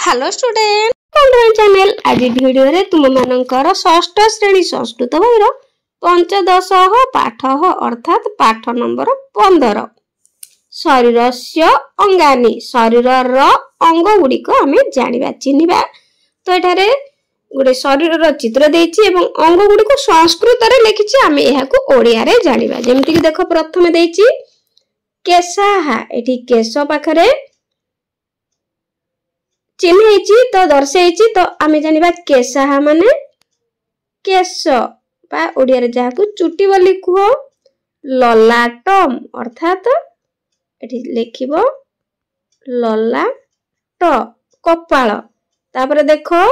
Hello student conference channel आज video रे तुम मानकर षष्ठ श्रेणी संस्कृत बहिर पंचदश पाठ अर्थात पाठ नंबर 15 शरीरस्य अंगानी शरीर अंग गुड़िक आम जाना चिन्हवा। तो एठारे गोटे शरीर चित्र देछि एवं अंग गुड़िक संस्कृत रे लिखिछि आम एहाकु ओडिया रे जानिबा। जेमति कि देखो प्रथमे देछि केशाहा एठी केश पाखरे चिन्ह तो दर्शाई तो आम जानिबा केशाहा माने केश बा ओडिया रे जाहाकु चुटी बोली कुह। ललाटम अर्थात एठी लिखिबो ललाट कपाल। तापरे देखो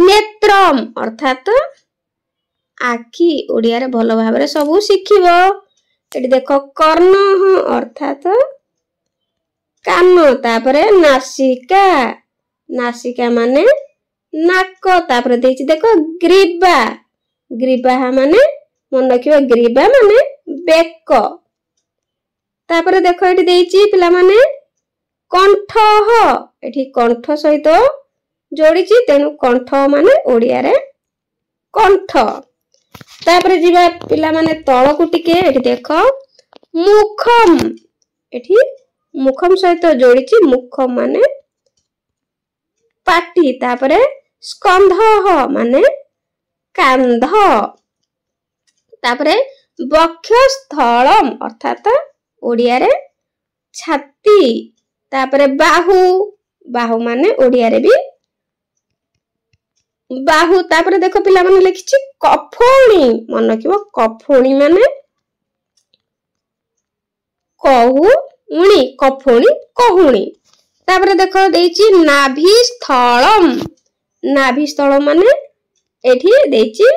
नेत्रम अर्थात आखि ओडिया रे भलो भाबरे सबु शिखिबो। एठी देखो कर्ण अर्थात कान। तापरे नासिका नासिका माने नाक। तापरे देछि देखो ग्रीवा ग्रीवा माने मन रखिबो ग्रीवा माने बेक। तापरे देखो एठी देछि पिला माने कंठ एठी कंठ सहित जोड़ीछि तेनु कंठ माने ओडिया रे कंठ। तापरे जिबा पिला माने तळकु टिके एठी देखो मुखम एठी मुखम सहित जोड़ीछि मुखम माने पाटी। तापरे स्कंध माने कांध। तापरे वक्षस्थलम अर्थात ओडिया रे छाती। तापरे बाहु बाहु माने ओडिया रे भी बाहु। तापरे देखो पिला माने लिखिछि कफोणी मन रखिबो कफोणी माने कहुणी कफोणी कहुणी। तापरे देखो देछि नाभि स्थलम नाभि स्थल माने एठी देछि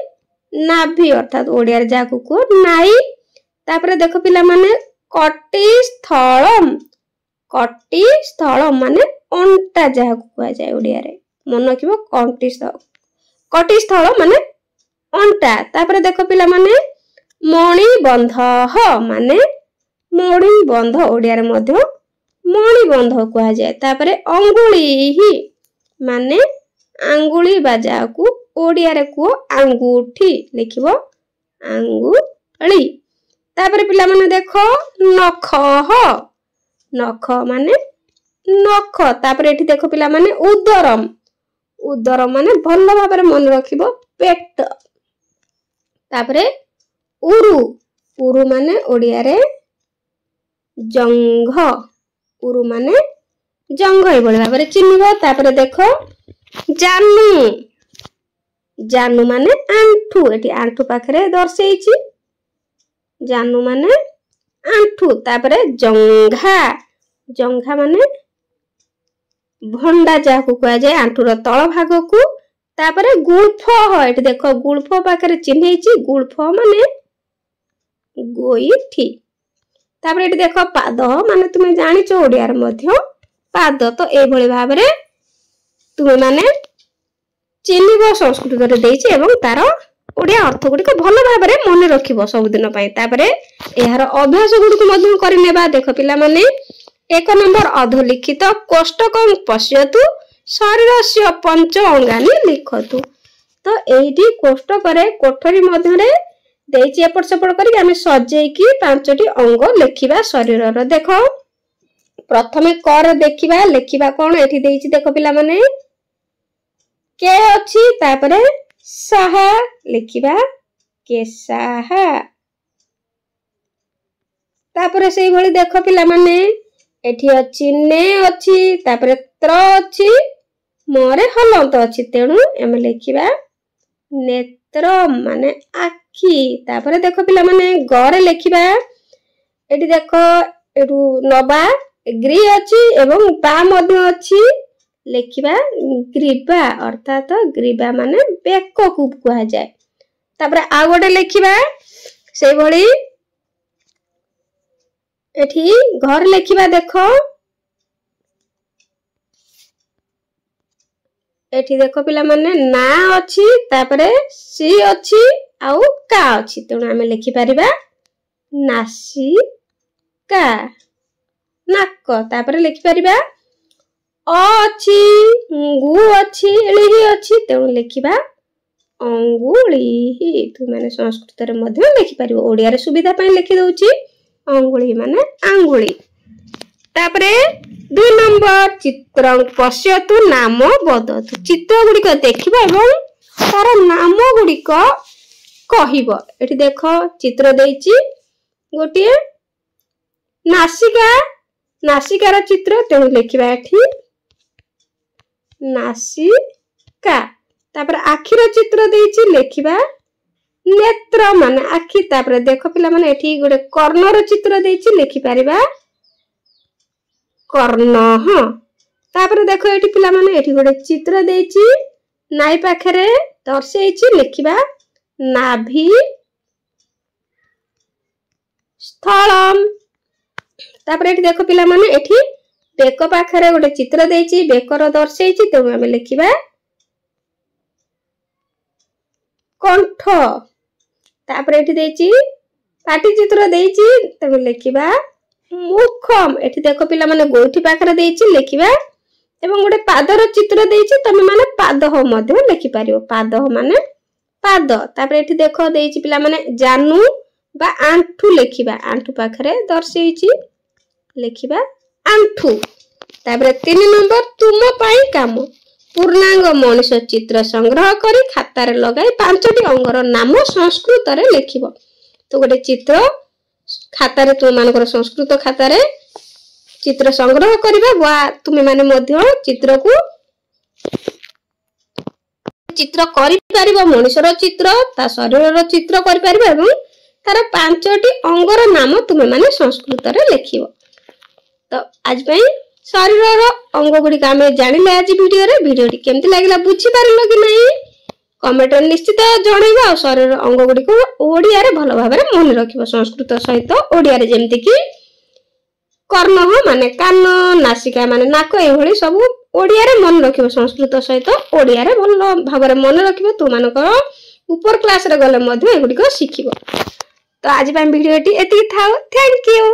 नाभि अर्थात ओडिया रे जाकु को नाई। तापरे देखो पिला माने कटी स्थलम माने अंटा जाकु कुआ जाय ओडिया रे मन रखिबो कटी स्थल माने अंटा। तापरे देखो पिला माने मणि बंध माने मणि बंध ओडिया रे मध्य मणि बंध कुआ जाय। तापरे अंगुली ही माने आंगुली बाजाकू ओडिया रे को आंगूठी लिखिबो आंगुली। तापरे पिला माने देखो नख नख माने नख। तापरे एठी देखो पिला माने उदरम उदरम माने भलो भाबरे मन रखिबो पेट। तापरे उरु उरु माने ओडिया रे जंघ उरु माने जंघ ए बळे भाबरे चिन्हबो। तापरे देखो जानु जानु माने आंठू एठी आंठू पाखरे दर्शाइछि जानु माने आंठू। तापरे जंघा जंघा माने भंडा जाकु कुआ जाय आंठूर तळ भाग को। तापरे गुल्फ एठी देखो गुल्फ पाखरे चिन्हैछि गुल्फ माने गोइठी। तापरे एठी देखो पाद माने तुमे जानिचो ओडिया रे मध्य पाद। तो ए भଳି भाबरे तुमे माने चिन्हबो संस्कृत रे देछि एवं तार ओडिया अर्थ गुडी को भलो भाबरे मन रखिबो सब दिन पय। तापरे एहार अभ्यास गुडी को मध्य करिनेबा। देखो पिला माने 1 नंबर अधोलिखित कोष्टकं पश्यतु शरीरस्य पंच अंगानी लिखतु। तो एठी कोष्टक रे कोठरी मध्य रे देछि एपट सेपट करी आमे सजेई की 5टी अंग लिखिबा शरीर रो। देखो प्रथमे कर देखिबा लिखिबा कोन एठी देछि देखो पिला माने के अछि। तापरे साहा लिखिबा केसाहा। तापरे सेही भली देखो पिला माने एठी अछि ने अछि तापरे त्र अछि मोरे हलंत अछि तेणु एमे लिखिबा नेत्र माने आखि। तापरे देखो पिला माने गरे लिखिबा एठी देखो एठु नबा ग्री अछि एवं बा मध्य अछि लिखिबा ग्रीवा अर्थात ग्रीवा माने बेक को कुआ जाय। तापरे आ गोटे लिखिबा सेही भली एठी घर लिखिबा देखो एठी देखो पिला माने ना अछि तापरे सी अछि आउ का अछि तेणु आमे लिखि परिबा नासिका नाक। तापरे लिखि परिबा ଅଛି, ଗୁ ଅଛି, ଏଳିହି ଅଛି, ତେଣୁ ଲେଖିବା ଅଙ୍ଗୁଳି। ତୁମେ ମାନେ ସଂସ୍କୃତରେ ମଧ୍ୟ ଲେଖିପାରିବ। ଓଡ଼ିଆରେ ସୁବିଧା ପାଇଁ ଲେଖି ଦଉଛି ଅଙ୍ଗୁଳି ମାନେ ଆଙ୍ଗୁଳି। ତାପରେ 2 ନମ୍ବର ଚିତ୍ର ପଶ୍ୟତୁ ନାମ ବଦତୁ। ଚିତ୍ର ଗୁଡ଼ିକ ଦେଖିବ ଏବଂ ତାର ନାମ ଗୁଡ଼ିକ କହିବ। ଏଠି ଦେଖ ଚିତ୍ର ଦେଇଛି ଗୋଟିଏ नासिका, नासिकार चित्र, तेणु लिखा एठी नासिका। तापर आखिर चित्र देइछि लिखा नेत्र माने आखि। तापर देख पिला माने एठी गोटे कर्णर चित्र देइछि लिखि परिबा कर्ण। हां तापर देख एठी पिला माने एठी गोटे चित्र देइछि नाई पाखरे दर्शेइछि लिखिबा नाभि स्थलम। तापर एठी देखो पिला माने एठी बेक पाखरे गोटे चित्र देइछि बेकर दर्शेइछि, तेणु आमे लिखिबा कंठ। तापर एठी देइछि पाटी चित्र देइछि, तेणु लिखिबा मुखम। एठी देखो पिला माने गोठी पाखरे देइछि लिखिबा एवं गोटे पादर चित्र देइछि, तमे माने पादह मध्ये लिखि पारिबो। पादह माने पाद। तापर एठी देखो देइछि पिला माने जानू बा आंठू लिखिबा। आंठू पाखरे दर्शेइछि लिखिबा आंठू। तापर 3 नंबर तुम पाई काम। पूर्णांग मनुष्य चित्र संग्रह करी खातार लगाई 5टी अंगर नाम संस्कृत रे लिखिबो। तो गोटे चित्र खातार तुम मानकर संस्कृत खातार चित्र संग्रह करिबा वा तुम माने मध्य चित्र को चित्र करि परिबो। मनुष्यर चित्र ता शरीरर चित्र करि परिबो एवं तार 5टी अंगर नाम तुम माने संस्कृत रे लिखिबो। तो आज पई शरीरर अंग गुडी आमे जानिले आज वीडियोटी केमति लागला बुझी पारलो कि नहीं कमेंट रे निश्चित जणाइबो। आ शरीर अंग गुडी को ओडिया रे भलो भाबरे मन रखिबो संस्कृत सहित ओडिया रे, जेमति कि कर्ण माने कान, नासिका माने नाक, ए भली सब ओडिया रे मन रखिबो संस्कृत सहित ओडिया रे भलो भाबरे मन रखिबो। तु मानकर ऊपर क्लास रे गले मध्ये ए गुडी को शिखिबो। तो आज पई वीडियोटी एति थाओ। Thank you.